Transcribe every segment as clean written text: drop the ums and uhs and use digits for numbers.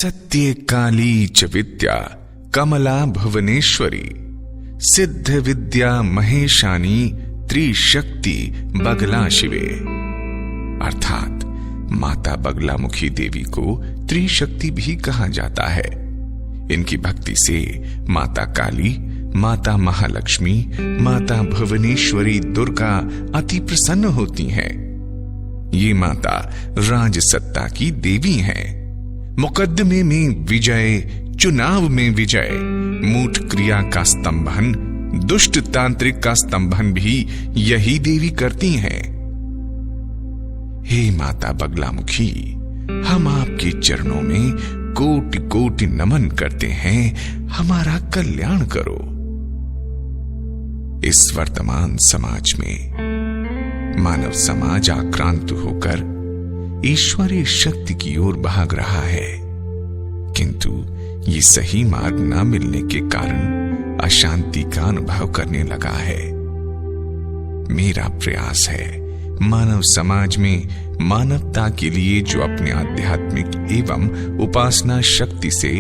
सत्य काली च विद्या कमला भुवनेश्वरी, सिद्ध विद्या महेशानी त्रिशक्ति बगला शिवे। अर्थात माता बगलामुखी देवी को त्रिशक्ति भी कहा जाता है। इनकी भक्ति से माता काली, माता महालक्ष्मी, माता भुवनेश्वरी दुर्गा अति प्रसन्न होती हैं। ये माता राज सत्ता की देवी हैं। मुकद्दमे में विजय, चुनाव में विजय, मूठ क्रिया का स्तंभन, दुष्ट तांत्रिक का स्तंभन भी यही देवी करती हैं। हे माता बगलामुखी, हम आपके चरणों में कोटि कोटि नमन करते हैं। हमारा कल्याण करो। इस वर्तमान समाज में मानव समाज आक्रांत होकर ईश्वरीय शक्ति की ओर भाग रहा है, किंतु ये सही मार्ग न मिलने के कारण अशांति का अनुभव करने लगा है। मेरा प्रयास है मानव समाज में मानवता के लिए जो अपने आध्यात्मिक एवं उपासना शक्ति से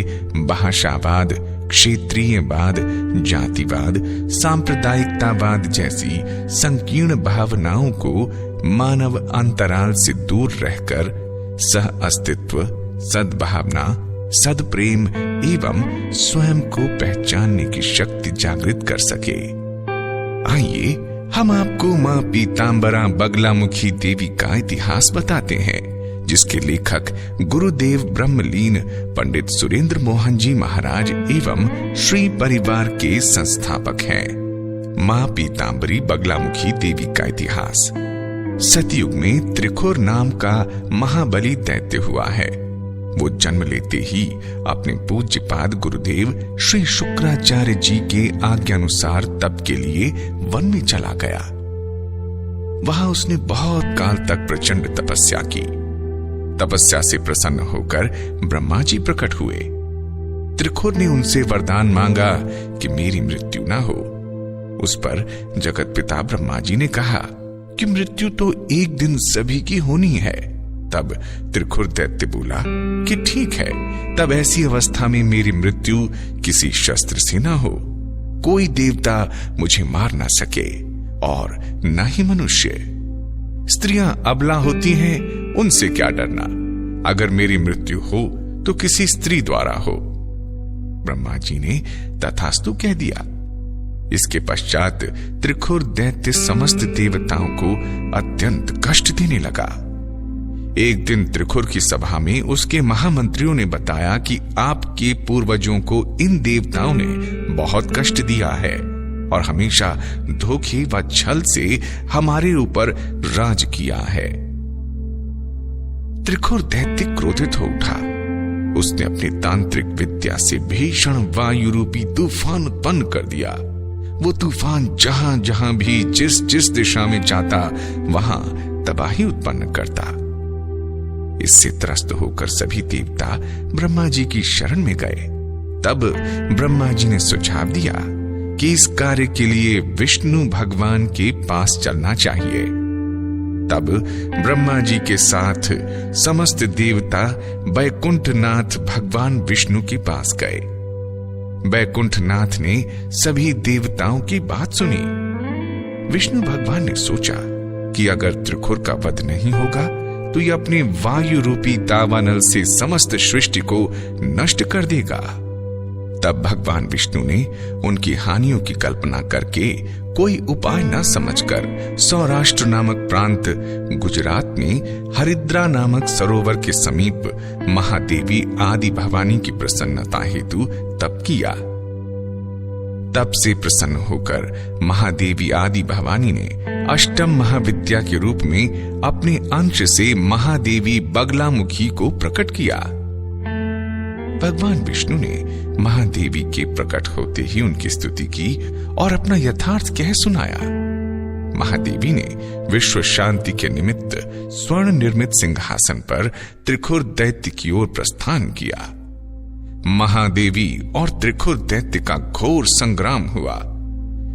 भाषावाद, क्षेत्रीयवाद, जातिवाद, सांप्रदायिकतावाद जैसी संकीर्ण भावनाओं को मानव अंतराल से दूर रहकर सह अस्तित्व, सद्भावना, सद्प्रेम एवं स्वयं को पहचानने की शक्ति जागृत कर सके। आइए हम आपको मां पीतांबरा बगलामुखी देवी का इतिहास बताते हैं, जिसके लेखक गुरुदेव ब्रह्मलीन पंडित सुरेंद्र मोहन जी महाराज एवं श्री परिवार के संस्थापक हैं। मां पीतांबरी बगलामुखी देवी का इतिहास। सतयुग में त्रिखुर नाम का महाबली दैत्य हुआ है। वो जन्म लेते ही अपने पूज्यपाद गुरुदेव श्री शुक्राचार्य जी के आज्ञानुसार तप के लिए वन में चला गया। वहां उसने बहुत काल तक प्रचंड तपस्या की। तपस्या से प्रसन्न होकर ब्रह्मा जी प्रकट हुए। त्रिखुर ने उनसे वरदान मांगा कि मेरी मृत्यु ना हो। उस पर जगत पिता ब्रह्मा जी ने कहा कि मृत्यु तो एक दिन सभी की होनी है। तब त्रिखुर दैत्य बोला कि ठीक है, तब ऐसी अवस्था में मेरी मृत्यु किसी शस्त्र से ना हो। कोई देवता मुझे मार ना सके और ना ही मनुष्य। स्त्रियां अबला होती हैं, उनसे क्या डरना। अगर मेरी मृत्यु हो तो किसी स्त्री द्वारा हो। ब्रह्मा जी ने तथास्तु कह दिया। इसके पश्चात त्रिखुर दैत्य समस्त देवताओं को अत्यंत कष्ट देने लगा। एक दिन त्रिखुर की सभा में उसके महामंत्रियों ने बताया कि आपके पूर्वजों को इन देवताओं ने बहुत कष्ट दिया है और हमेशा धोखे व छल से हमारे ऊपर राज किया है। त्रिखुर दैत्य क्रोधित हो उठा। उसने अपनी तांत्रिक विद्या से भीषण वायु रूपी तूफान उत्पन्न कर दिया। वो तूफान जहां जहां भी जिस जिस दिशा में जाता वहां तबाही उत्पन्न करता। इससे त्रस्त होकर सभी देवता ब्रह्मा जी की शरण में गए। तब ब्रह्मा जी ने सुझाव दिया कि इस कार्य के लिए विष्णु भगवान के पास चलना चाहिए। तब ब्रह्मा जी के साथ समस्त देवता बैकुंठनाथ भगवान विष्णु के पास गए। बैकुंठनाथ ने सभी देवताओं की बात सुनी। विष्णु भगवान ने सोचा कि अगर त्रिखुर का वध नहीं होगा तो ये अपने वायु रूपी दावानल से समस्त सृष्टि को नष्ट कर देगा। तब भगवान विष्णु ने उनकी हानियों की कल्पना करके कोई उपाय न समझकर सौराष्ट्र नामक प्रांत गुजरात में हरिद्रा नामक सरोवर के समीप महादेवी आदि भवानी की प्रसन्नता हेतु तप किया। तप से प्रसन्न होकर महादेवी आदि भवानी ने अष्टम महाविद्या के रूप में अपने अंश से महादेवी बगलामुखी को प्रकट किया। भगवान विष्णु ने महादेवी के प्रकट होते ही उनकी स्तुति की और अपना यथार्थ कह सुनाया। महादेवी ने विश्व शांति के निमित्त स्वर्ण निर्मित सिंहासन पर त्रिखुर दैत्य की ओर प्रस्थान किया। महादेवी और त्रिखुर दैत्य का घोर संग्राम हुआ।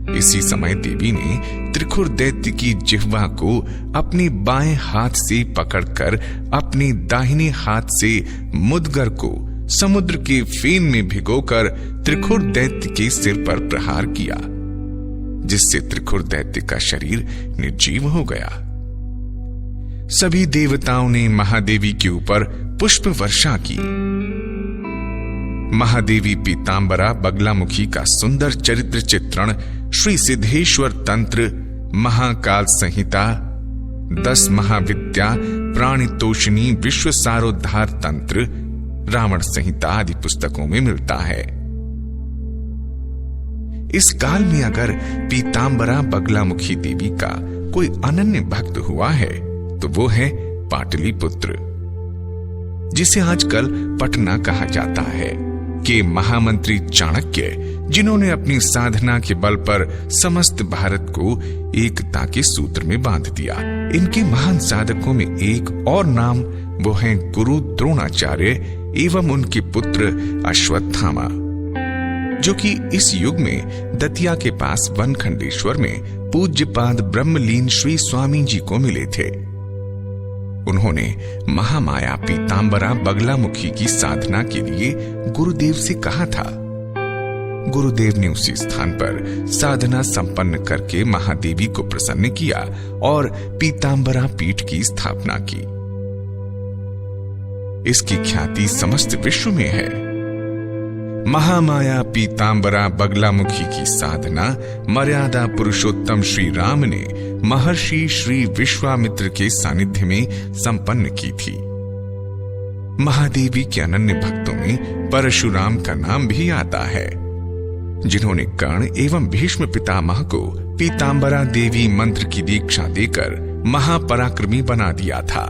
इसी समय देवी ने त्रिखुर दैत्य की जिह्वा को अपने बाएं हाथ से पकड़कर अपने दाहिने हाथ से मुदगर को समुद्र के फेन में भिगोकर त्रिखुर दैत्य के सिर पर प्रहार किया, जिससे त्रिखुर दैत्य का शरीर निर्जीव हो गया। सभी देवताओं ने महादेवी के ऊपर पुष्प वर्षा की। महादेवी पीतांबरा बगलामुखी का सुंदर चरित्र चित्रण श्री सिद्धेश्वर तंत्र, महाकाल संहिता, 10 महाविद्या, प्राणितोषिणी, विश्व सारोद्धार तंत्र, रावण संहिता आदि पुस्तकों में मिलता है। इस काल में अगर पीतांबरा बगलामुखी देवी का कोई अनन्य भक्त हुआ है तो वो है पाटलिपुत्र, जिसे आजकल पटना कहा जाता है, के महामंत्री चाणक्य, जिन्होंने अपनी साधना के बल पर समस्त भारत को एकता के सूत्र में बांध दिया। इनके महान साधकों में एक और नाम वो हैं गुरु द्रोणाचार्य एवं उनके पुत्र अश्वत्थामा, जो कि इस युग में दतिया के पास वनखंडेश्वर में पूज्यपाद ब्रह्मलीन श्री स्वामी जी को मिले थे। उन्होंने महामाया पीतांबरा बगलामुखी की साधना के लिए गुरुदेव से कहा था। गुरुदेव ने उसी स्थान पर साधना संपन्न करके महादेवी को प्रसन्न किया और पीतांबरा पीठ की स्थापना की। इसकी ख्याति समस्त विश्व में है। महामाया पीतांबरा बगलामुखी की साधना मर्यादा पुरुषोत्तम श्री राम ने महर्षि श्री विश्वामित्र के सानिध्य में संपन्न की थी। महादेवी के अनन्य भक्तों में परशुराम का नाम भी आता है, जिन्होंने कर्ण एवं भीष्म पितामह को पीतांबरा देवी मंत्र की दीक्षा देकर महापराक्रमी बना दिया था।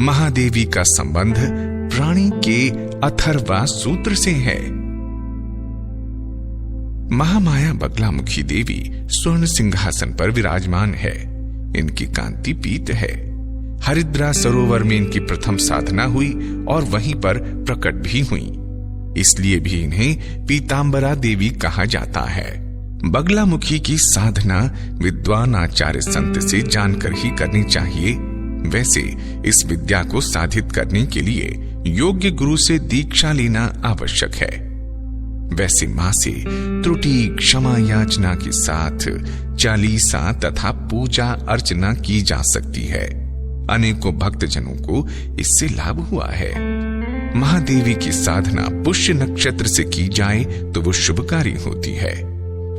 महादेवी का संबंध प्राणी के अथर्वा सूत्र से है। महामाया बगलामुखी देवी स्वर्ण सिंहासन पर विराजमान है। इनकी कांति पीत है। हरिद्रा सरोवर में इनकी प्रथम साधना हुई और वहीं पर प्रकट भी हुई, इसलिए भी इन्हें पीतांबरा देवी कहा जाता है। बगलामुखी की साधना विद्वान आचार्य संत से जानकर ही करनी चाहिए। वैसे इस विद्या को साधित करने के लिए योग्य गुरु से दीक्षा लेना आवश्यक है। वैसे मां से त्रुटि क्षमा याचना के साथ चालीसा तथा पूजा अर्चना की जा सकती है। अनेकों भक्तजनों को इससे लाभ हुआ है। महादेवी की साधना पुष्य नक्षत्र से की जाए तो वो शुभकारी होती है।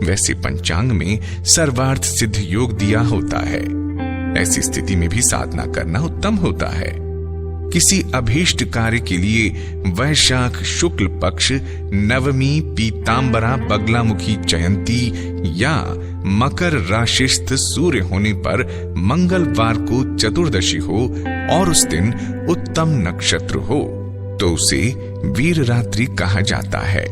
वैसे पंचांग में सर्वार्थ सिद्ध योग दिया होता है। ऐसी स्थिति में भी साधना करना उत्तम होता है। किसी अभीष्ट कार्य के लिए वैशाख शुक्ल पक्ष नवमी पीतांबरा बगलामुखी जयंती या मकर राशिस्थ सूर्य होने पर मंगलवार को चतुर्दशी हो और उस दिन उत्तम नक्षत्र हो तो उसे वीर रात्रि कहा जाता है।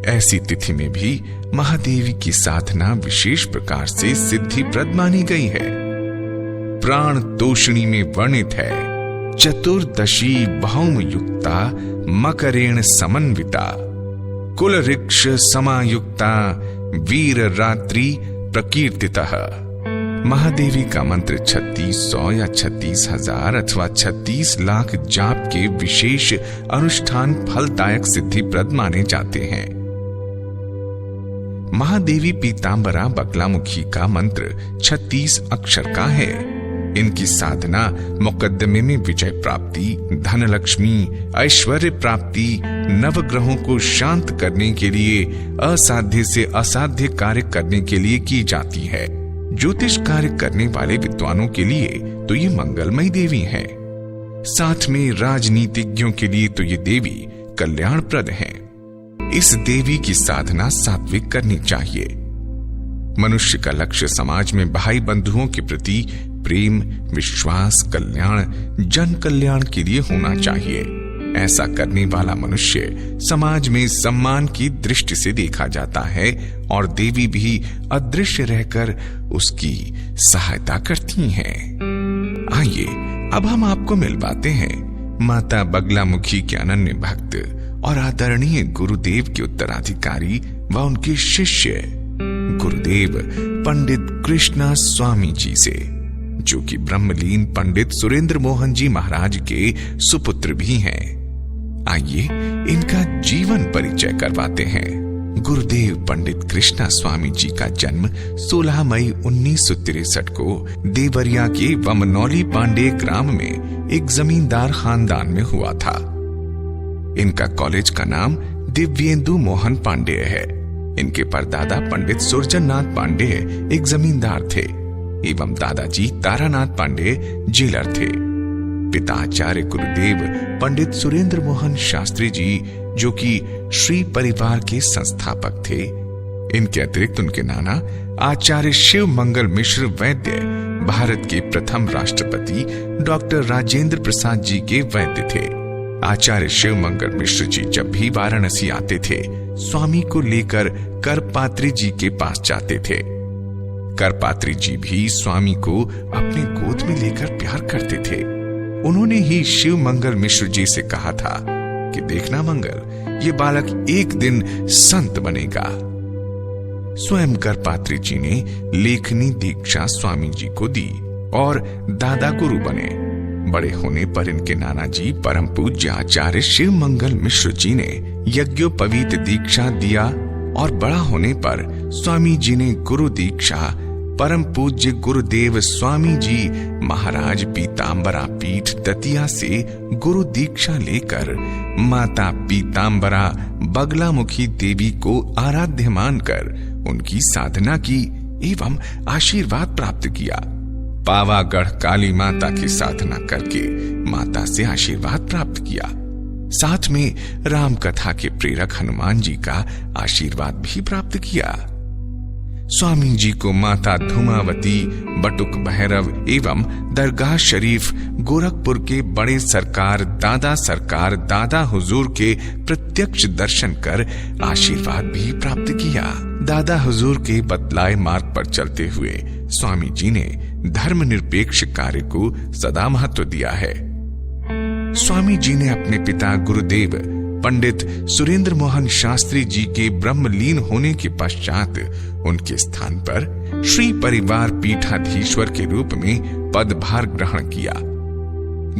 ऐसी तिथि में भी महादेवी की साधना विशेष प्रकार से सिद्धिप्रद मानी गई है। प्राण तोषिणी में वर्णित है, चतुर्दशी भौम युक्ता मकरेण समन्विता कुल ऋक्ष समायुक्ता वीर रात्रि प्रकीर्तितः। महादेवी का मंत्र 3600 या 36,000 अथवा 36 लाख जाप के विशेष अनुष्ठान फलदायक सिद्धिप्रद माने जाते हैं। महादेवी पीतांबरा बगलामुखी का मंत्र 36 अक्षर का है। इनकी साधना मुकद्दमे में विजय प्राप्ति, धन लक्ष्मी, ऐश्वर्य प्राप्ति, नवग्रहों को शांत करने के लिए, असाध्य से असाध्य कार्य करने के लिए की जाती है। ज्योतिष कार्य करने वाले विद्वानों के लिए तो ये मंगलमयी देवी है। साथ में राजनीतिज्ञों के लिए तो ये देवी कल्याणप्रद है। इस देवी की साधना सात्विक करनी चाहिए। मनुष्य का लक्ष्य समाज में भाई बंधुओं के प्रति प्रेम, विश्वास, कल्याण, जन कल्याण के लिए होना चाहिए। ऐसा करने वाला मनुष्य समाज में सम्मान की दृष्टि से देखा जाता है और देवी भी अदृश्य रहकर उसकी सहायता करती हैं। आइए अब हम आपको मिलवाते हैं माता बगलामुखी के अनन्य भक्त और आदरणीय गुरुदेव के उत्तराधिकारी व उनके शिष्य गुरुदेव पंडित कृष्णा स्वामी जी से, जो कि ब्रह्मलीन पंडित सुरेंद्र मोहन जी महाराज के सुपुत्र भी हैं। आइए इनका जीवन परिचय करवाते हैं। गुरुदेव पंडित कृष्णा स्वामी जी का जन्म 16 मई 1963 को देवरिया के वमनौली पांडे ग्राम में एक जमींदार खानदान में हुआ था। इनका कॉलेज का नाम दिव्येंदु मोहन पांडे है। इनके परदादा पंडित सुरजननाथ पांडे एक जमींदार थे एवं दादाजी तारानाथ पांडे जेलर थे। पिता आचार्य गुरुदेव पंडित सुरेंद्र मोहन शास्त्री जी जो कि श्री परिवार के संस्थापक थे। इनके अतिरिक्त उनके नाना आचार्य शिव मंगल मिश्र वैद्य भारत के प्रथम राष्ट्रपति डॉक्टर राजेंद्र प्रसाद जी के वैद्य थे। आचार्य शिव मंगल मिश्र जी जब भी वाराणसी आते थे, स्वामी को लेकर करपात्री जी के पास जाते थे। करपात्री जी भी स्वामी को अपने गोद में लेकर प्यार करते थे। उन्होंने ही शिव मंगल मिश्र जी से कहा था कि देखना मंगल, ये बालक एक दिन संत बनेगा। स्वयं करपात्री जी ने लेखनी दीक्षा स्वामी जी को दी और दादा गुरु बने। बड़े होने पर इनके नाना जी परम पूज्य आचार्य शिव मंगल मिश्र जी ने यज्ञोपवीत दीक्षा दिया और बड़ा होने पर स्वामी जी ने गुरु दीक्षा परम पूज्य गुरुदेव स्वामी जी महाराज पीतांबरा पीठ दतिया से गुरु दीक्षा लेकर माता पीतांबरा बगलामुखी देवी को आराध्य मानकर उनकी साधना की एवं आशीर्वाद प्राप्त किया। पावागढ़ काली माता की साधना करके माता से आशीर्वाद प्राप्त किया। साथ में राम कथा के प्रेरक हनुमान जी का आशीर्वाद भी प्राप्त किया। स्वामी जी को माता धूमावती, बटुक भैरव एवं दरगाह शरीफ गोरखपुर के बड़े सरकार दादा हुजूर के प्रत्यक्ष दर्शन कर आशीर्वाद भी प्राप्त किया। दादा हुजूर के बतलाए मार्ग पर चलते हुए स्वामी जी ने धर्मनिरपेक्ष कार्य को सदा महत्व दिया है। स्वामी जी ने अपने पिता गुरुदेव पंडित सुरेंद्र मोहन शास्त्री जी के ब्रह्मलीन होने के पश्चात उनके स्थान पर श्री परिवार पीठाधीश्वर के रूप में पदभार ग्रहण किया।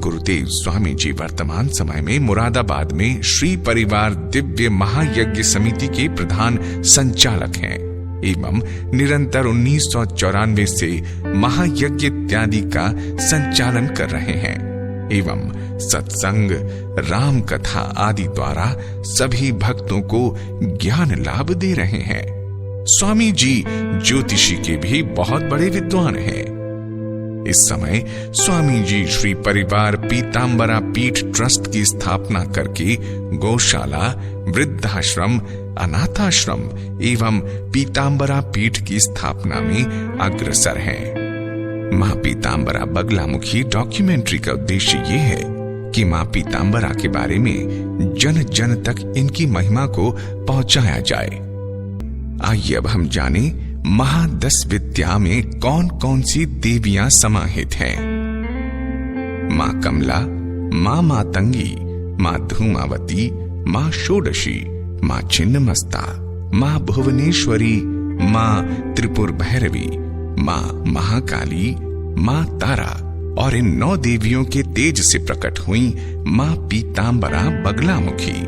गुरुदेव स्वामी जी वर्तमान समय में मुरादाबाद में श्री परिवार दिव्य महायज्ञ समिति के प्रधान संचालक हैं एवं निरंतर 1994 से महायज्ञ इत्यादि का संचालन कर रहे हैं एवं सत्संग, राम कथा आदि द्वारा सभी भक्तों को ज्ञान लाभ दे रहे हैं। स्वामी जी ज्योतिषी के भी बहुत बड़े विद्वान हैं। इस समय स्वामी जी श्री परिवार पीतांबरा पीठ ट्रस्ट की स्थापना करके गौशाला, वृद्धाश्रम, अनाथाश्रम एवं पीतांबरा पीठ की स्थापना में अग्रसर हैं। मां पीतांबरा बगलामुखी डॉक्यूमेंट्री का उद्देश्य ये है कि मां पीतांबरा के बारे में जन जन तक इनकी महिमा को पहुंचाया जाए। आइए अब हम जाने महादस विद्या में कौन कौन सी देवियां समाहित हैं। मां कमला, मां मातंगी, मां धूमावती, मां षोडशी, मां छिन्नमस्ता, मां भुवनेश्वरी, मां त्रिपुर भैरवी, मां महाकाली, मां तारा और इन 9 देवियों के तेज से प्रकट हुई मां पीतांबरा बगलामुखी।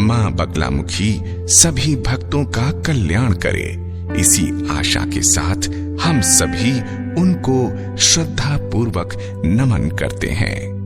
मां बगलामुखी सभी भक्तों का कल्याण करे, इसी आशा के साथ हम सभी उनको श्रद्धा पूर्वक नमन करते हैं।